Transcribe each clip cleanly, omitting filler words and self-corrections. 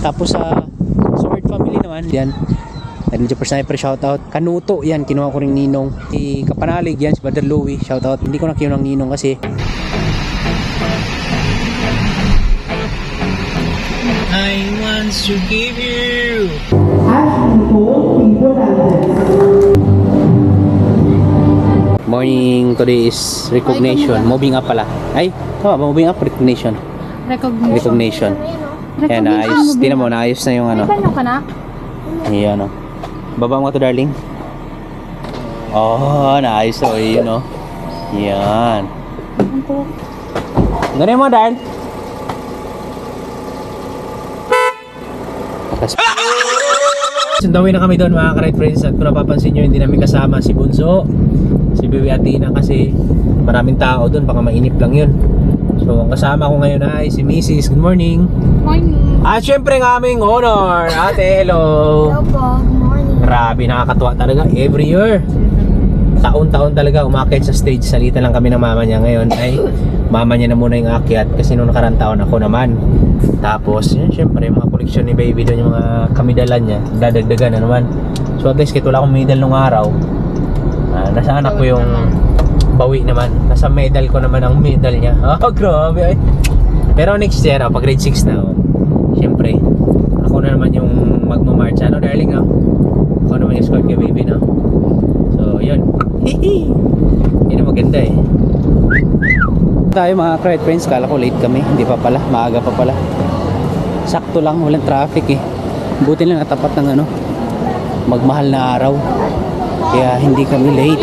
Tapos sa Sword family naman, yan. Medyo sniper, shoutout. Kanuto, yan, kinuha ko ring ninong. Si Kapanalig, yan, si Brother Louie, shoutout. Hindi ko na kinuha ng ninong kasi I want to give you. Morning, today is recognition. Moving up pala. Ay, tama ba? Moving up, recognition. Recognition. Yan, naayos. Tingnan mo, naayos na yung ano. Ano ka na? Ayan o. Baba mo to, darling. Oh, naayos o. Yun o. Yan. Ganun mo, darling. Sundawin na kami doon mga ka-ride friends. At kung napapansin nyo, hindi namin kasama si Bunso, si Bibi Atina kasi maraming tao doon, baka mainip lang yun. So ang kasama ko ngayon ay si Mrs. Good morning. Morning. At syempre ng aming honor, ate, hello. Hello po, good morning. Grabe, nakakatuwa talaga every year. Taon-taon talaga umakit sa stage. Salita lang kami ng mama niya. Ngayon ay mama niya na muna yung akyat kasi nung nakarang taon ako naman. Tapos yun, syempre yung mga koleksyon ni baby doon, yung mga kamidalan niya, dadagdagan na naman. So at least kahit wala akong medal nung araw, nasa anak ko yung bawi naman. Nasa medal ko naman ang medal niya. Oh, grabe ay. Pero next year, pag grade 6 na, syempre ako na naman yung magmamarch. Ano darling, ako naman yung squad kay baby, no? So yun. Yun ang maganda eh. Tayo mga ka-ride friends, kala ko late kami. Hindi pa pala, maaga pa pala. Sakto lang, walang traffic eh. Buti lang natapat ng ano, magmahal na araw. Kaya hindi kami late.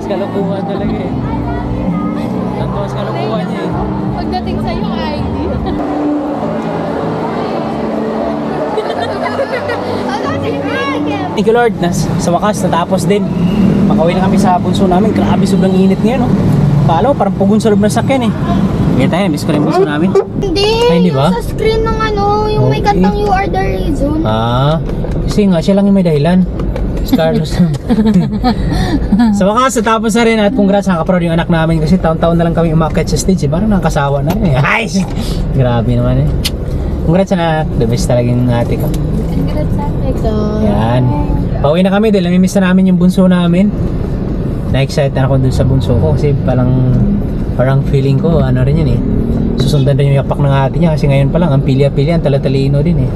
Santos kalukuhan talaga eh. Santos kalukuhan niya eh. Pagdating sa'yo, ID. Thank you Lord, sa wakas natapos din. Makauwi na kami sa bunso namin. Grabe sobrang init ngayon, no? Kala ko parang pugon sa loob ng sakyan eh. Kaya tayo, miss ko rin yung bunso namin. Hindi, Ay, hindi ba? yung sa screen ng yung may Okay. kantang You Are The Reason. Kasi nga siya lang yung may dahilan. Si Carlos. Sa wakas natapos na rin at congrats, nakaproud yung anak namin kasi taon-taon na lang kami umakyat sa stage eh. Parang nakasawa na rin eh. Ay! Grabe naman eh. Congrats anak, the best talaga yung ate ko. Congrats sa ko. Yan. Pauwi na kami dahil namimiss na namin yung bunso namin. Na-excite na ako dun sa bunso ko kasi parang feeling ko ano rin yun eh. Susundan rin yung yapak ng ate niya kasi ngayon pa lang ang pilya-pilya, ang talatalino din eh.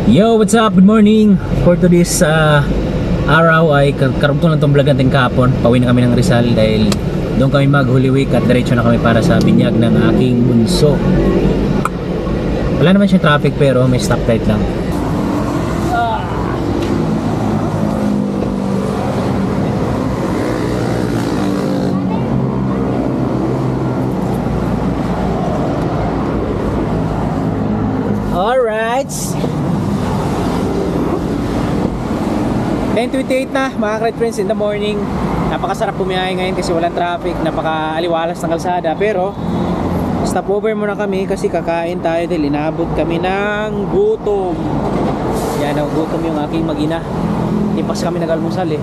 Yo, what's up? Good morning! For today's araw ay karoon ko lang itong vlog natin kahapon. Pauwi na kami ng Rizal dahil doon kami mag Holy Week at diretso na kami para sa binyag ng aking bunso. Wala naman siyang traffic pero may stoplight lang. Alright. 10:28 na mga great friends in the morning. Napakasarap pumiyahe ngayon kasi walang traffic, napakaaliwalas ng kalsada. Pero stopover muna kami kasi kakain tayo dahil inabot kami ng gutom. Yan, gutom yung aking mag-ina. Hindi pa kasi kami nag-almusal eh.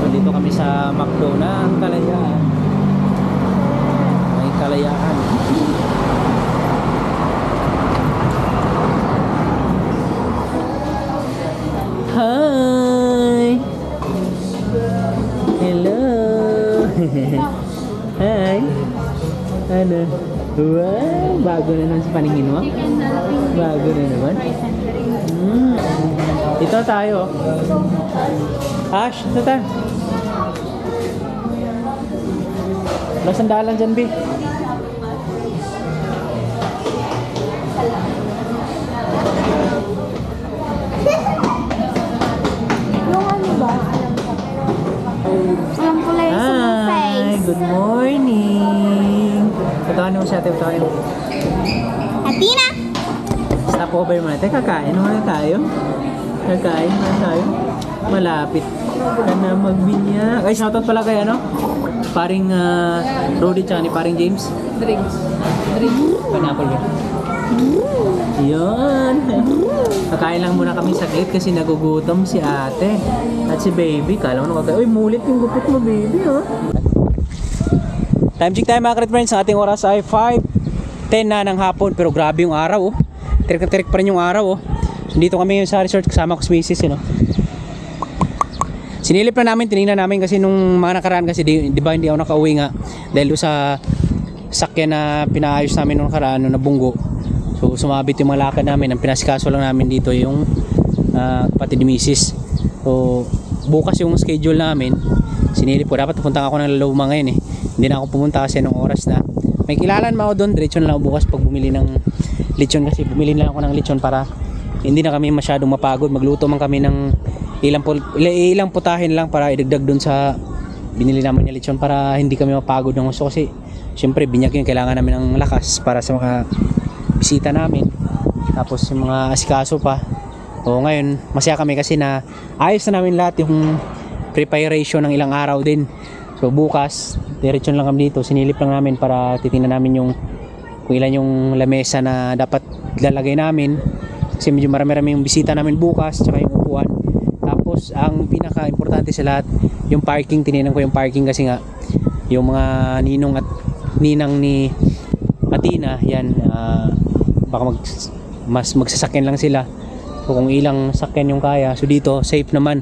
So dito kami sa McDo ng Kalayaan. May Kalayaan. Hi! Hello! Hi! Ano? Wow! Bago na naman sa paningin mo? Bago na naman? Ito tayo. Ash, ito tayo. Wala sandalan dyan, B. Yung ano ba? Alam ko lang sa Hi! face. Good morning! Patawanin mo siya, ate. Patawanin mo. Atina! Stop over muna. Teka, kakain muna tayo. Kakain muna tayo. Malapit ka na magbinya. Ay, shoutout pala kay ano? Paring Rudy tsaka ni paring James. Drinks. Pineapple ba? Yun. Kakain lang muna kami saglit kasi nagugutom si ate. At si baby. Kala mo nung kakain. Uy, mulit yung gupit mo, baby, ha? Time check tayo mga great friends. Ang ating oras ay 5:10 na ng hapon. Pero grabe yung araw, oh. Tirik na tirik pa rin yung araw, oh. So, dito kami sa resort kasama ko si Mrs. You know? Sinilip na namin, tinignan namin kasi nung mga nakaraan kasi di ba hindi ako nakauwi nga dahil doon sa sakyan na pinaayos namin nung nakaraan nung nabunggo. So sumabit yung mga lakad namin. Ang pinasikaso lang namin dito yung kapatid ni Mrs. So bukas yung schedule namin. Sinilip ko dapat pupunta ako ng Laluma ngayon eh. Hindi na ako pumunta kasi nung oras na. May kilalan mo ako doon, diretso na lang ako bukas pag bumili ng lechon kasi bumili na ako ng lechon para hindi na kami masyadong mapagod. Magluto man kami ng ilang putahin lang para idagdag dun sa binili namin yung lechon para hindi kami mapagod ng gusto kasi syempre binyag yung kailangan namin ng lakas para sa mga bisita namin tapos yung mga asikaso pa. O ngayon masaya kami kasi na ayos na namin lahat yung preparation ng ilang araw din. So bukas diretso lang kami dito, sinilip lang namin para titingnan namin yung kung ilan yung lamesa na dapat lalagay namin kasi medyo marami-rami yung bisita namin bukas tsaka yung upuan. Tapos ang pinaka-importante sa lahat yung parking. Tininan ko yung parking kasi nga yung mga ninong at ninang ni Atina yan baka mas magsasakyan lang sila. So kung ilang sakyan yung kaya, so dito safe naman.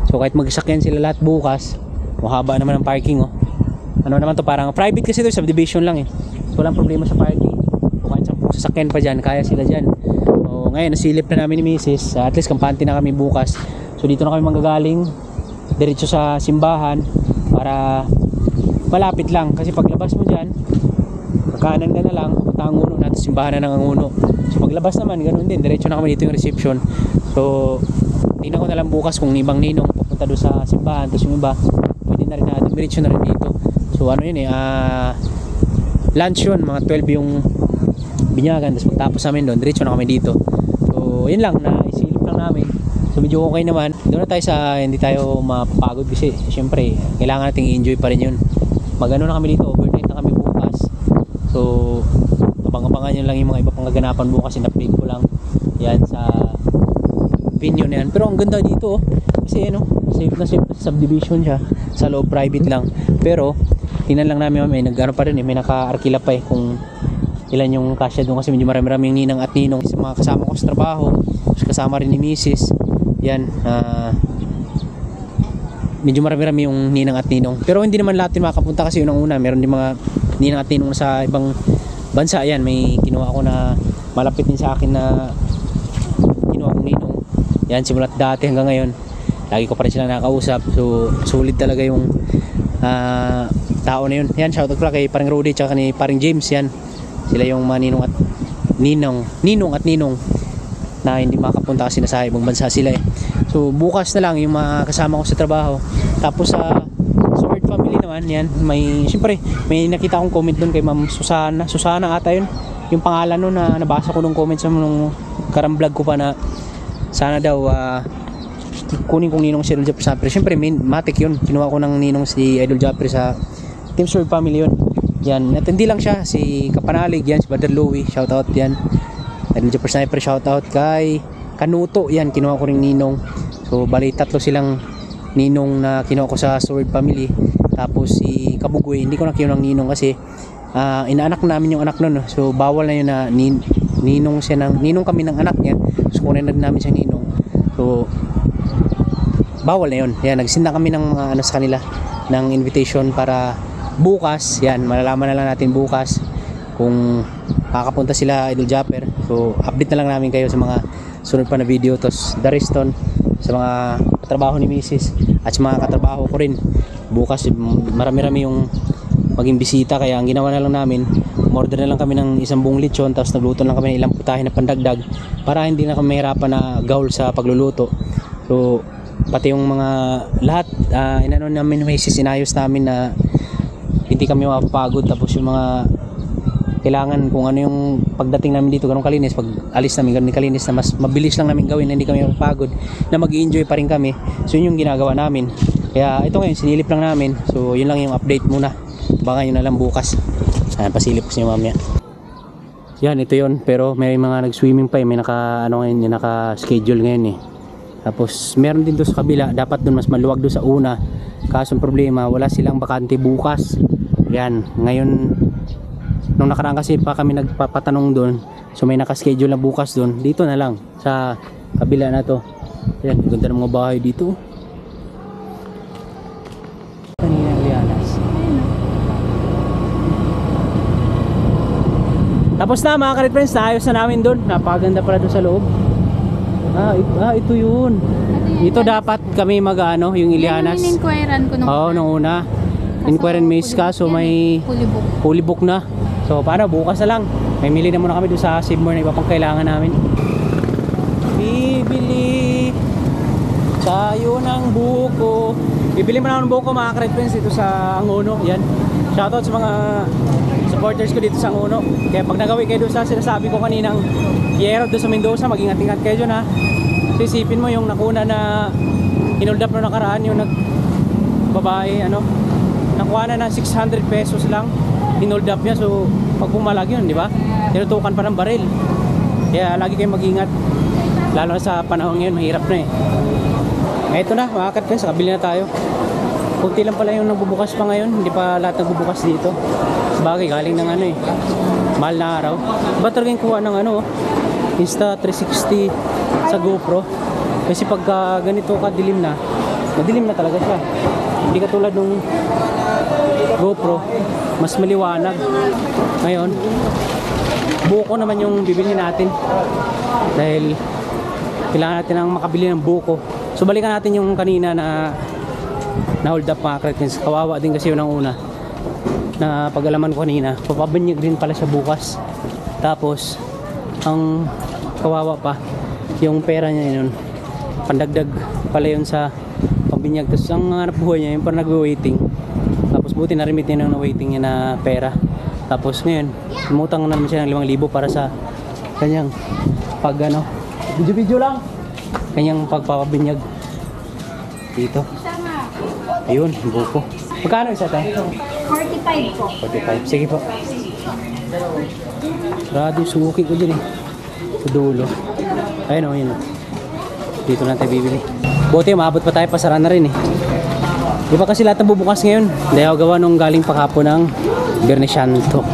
So kahit magsasakyan sila lahat bukas, mahaba naman ang parking, oh. Ano naman to, parang private kasi to, subdivision lang eh. So walang problema sa parking. So kahit sasakyan pa dyan, kaya sila dyan. So ngayon nasilip na namin ni Mrs. At least kampante na kami bukas. So dito na kami manggagaling diretso sa simbahan para malapit lang kasi paglabas mo dyan kakanan ka na lang papunta ang Anguno natin simbahan na ng Anguno. So paglabas naman ganoon din, diretso na kami dito yung reception. So tingnan ko na lang bukas kung ibang ninong pupunta doon sa simbahan tapos yung iba na rin na dumiretso na rin dito. So ano yun lunch yun, mga 12 yung binyagan, tapos pagtapos namin doon diretso na kami dito. So yun lang, naisilip lang namin. So medyo okay naman. Doon na tayo sa hindi tayo mapapagod kasi syempre kailangan nating i-enjoy pa rin yun. Magano na kami dito, overnight na kami bukas. So abang-abangan nyo lang yung mga iba pang kaganapan bukas. In-update ko lang yan sa venue na yan. Pero ang ganda dito kasi safe na subdivision siya, sa loob private lang. Pero tingnan lang namin, may nag-ano pa rin may naka-arkila pa kung ilan yung kasya doon kasi medyo marami-raming ninang at ninong sa mga kasama ko sa trabaho. Tapos kasama rin ni Mrs. Yan, medyo marami-rami yung ninang at ninong. Pero hindi naman lahat din makapunta kasi yun ang una. Meron din mga ninang at ninong sa ibang bansa. Yan, may kinuha ako na malapit din sa akin na kinuha kong ninong. Yan, simulat dati hanggang ngayon. Lagi ko pa rin sila nakakausap. So, solid talaga yung tao na yun. Yan, shoutout pala kay paring Rudy tsaka ni paring James. Yan, sila yung mga ninong at ninong na hindi makapunta kasi nasa ibang bansa sila So bukas na lang yung mga kasama ko sa trabaho. Tapos sa Sword Family naman, yan, siyempre may nakita akong comment doon kay Ma'am Susana ata yun yung pangalan nun, na nabasa ko nung comment sa nung karang vlog ko pa na sana daw kunin kong ninong si Idol Japper sa siyempre matik yun, kinuha ko ng ninong si Idol Japper sa Team Sword Family yun. Yan, at hindi lang siya, si Kapanalig yan, si Brother Louie, shoutout yan. Idol Japper Sniper, shoutout kay Kanuto, yan, kinuha ko ring ninong. So bali 3 silang ninong na kinuha ko sa Sword Family. Tapos si Kabugoy, hindi ko na kinuha ng ninong kasi inaanak namin yung anak nun. So bawal na yun na ninong kami ng anak niya. So kunin na namin siya ninong. So bawal na yun. Yan, nagsinda kami ng sa kanila ng invitation para bukas, yan, malalaman na lang natin bukas kung kakapunta sila Idol Japper. So update na lang namin kayo sa mga sunod pa na video. Tos the rest sa mga katrabaho ni Mrs. at sa mga katrabaho ko rin bukas, marami-rami yung maging bisita, kaya ang ginawa na lang namin, order na lang kami ng 1 buong lechon, tapos nagluto lang kami ng ilang putahe na pandagdag para hindi na kami mahirapan na gaul sa pagluluto. So pati yung mga lahat inano namin Mrs. inayos namin na hindi kami mapapagod. Tapos yung mga kailangan kung ano yung pagdating namin dito ganun kalinis, pag alis namin ganun kalinis na mas mabilis lang namin gawin, na hindi kami mapapagod, na mag-enjoy pa rin kami. So yun yung ginagawa namin, kaya ito ngayon sinilip lang namin. So yun lang yung update muna, baka yun na lang bukas. Pasilip ko sa inyo mamaya. Yan, ito yun, pero may mga nag-swimming pa may ngayon, naka-schedule ngayon Tapos meron din doon sa kabila, dapat doon mas maluwag doon sa una, kaso ang problema wala silang bakante bukas. Yan, ngayon nung nakaraan kasi pa kami nagpapatanong doon, so may naka-schedule na bukas doon, dito na lang sa kabila na to. Yan, ganda ng mga bahay dito. Kanina Lianas. Tapos na mga karit friends, naayos na namin doon. Napakaganda pala doon sa loob. Ito yun. Ito dapat kami mag-ano, yung Ilianas. Yan yung in-inquiran ko nung nung una. Inquiran miss ka, so may fully book na. So paano, bukas na lang. May mili na muna kami doon sa Sibmore na iba pang kailangan namin. Bibili tayo ng buko. Bibili mo na ng buko mga karit friends dito sa Angono. Yan. Shoutout sa mga supporters ko dito sa Angono. Kaya pag nagawi kayo doon sa sinasabi ko kaninang Piero doon sa Mendoza, mag-ingat-ingat kayo dyan ha. So isipin mo yung nakuna na inold up na nakaraan, yung babae, nakuha na ng 600 pesos lang, inold up niya. So pag pumalag yun, di ba? Tinutukan pa ng baril. Kaya lagi kayong mag-ingat. Lalo na sa panahon ngayon, mahirap na Ito na, mga katfriends, kabili na tayo. Kunti lang pala yung nagbubukas pa ngayon, hindi pa lahat nagbubukas dito. Sabagay, galing ng mahal na araw. Ba talagang kuha ng Insta360 sa GoPro? Kasi pagka ganito kadilim na, madilim na talaga siya. Hindi katulad nung GoPro, mas maliwanag. Ngayon, buko naman yung bibili natin. Dahil kailangan natin ang makabili ng buko. So balikan natin yung kanina na hold up mga kretins. Kawawa din kasi yun ang una na pag-alaman ko kanina, papabanyag rin pala siya bukas. Tapos ang kawawa pa yung pera niya yun, pandagdag pala yun sa binyag. Tapos ang hanap buhay niya, yung parang nag-waiting. Tapos buti na-remit niya ng waiting niya na pera. Tapos ngayon, umutang na naman siya ng 5,000 para sa kanyang pag ano, video lang. Kanyang pagpapabinyag dito. Ayun, buko. Magkano isa tayo? 45 po. 45. Sige po. Radyo, suki ko dyan eh. Sa dulo. Ayun o, yun o. Dito na tayo bibili. Buti, maabot pa tayo, pasara na rin eh. Di ba kasi lahat na bubukas ngayon? Dahil gawa nung galing pa kapo ng Biyernes Santo.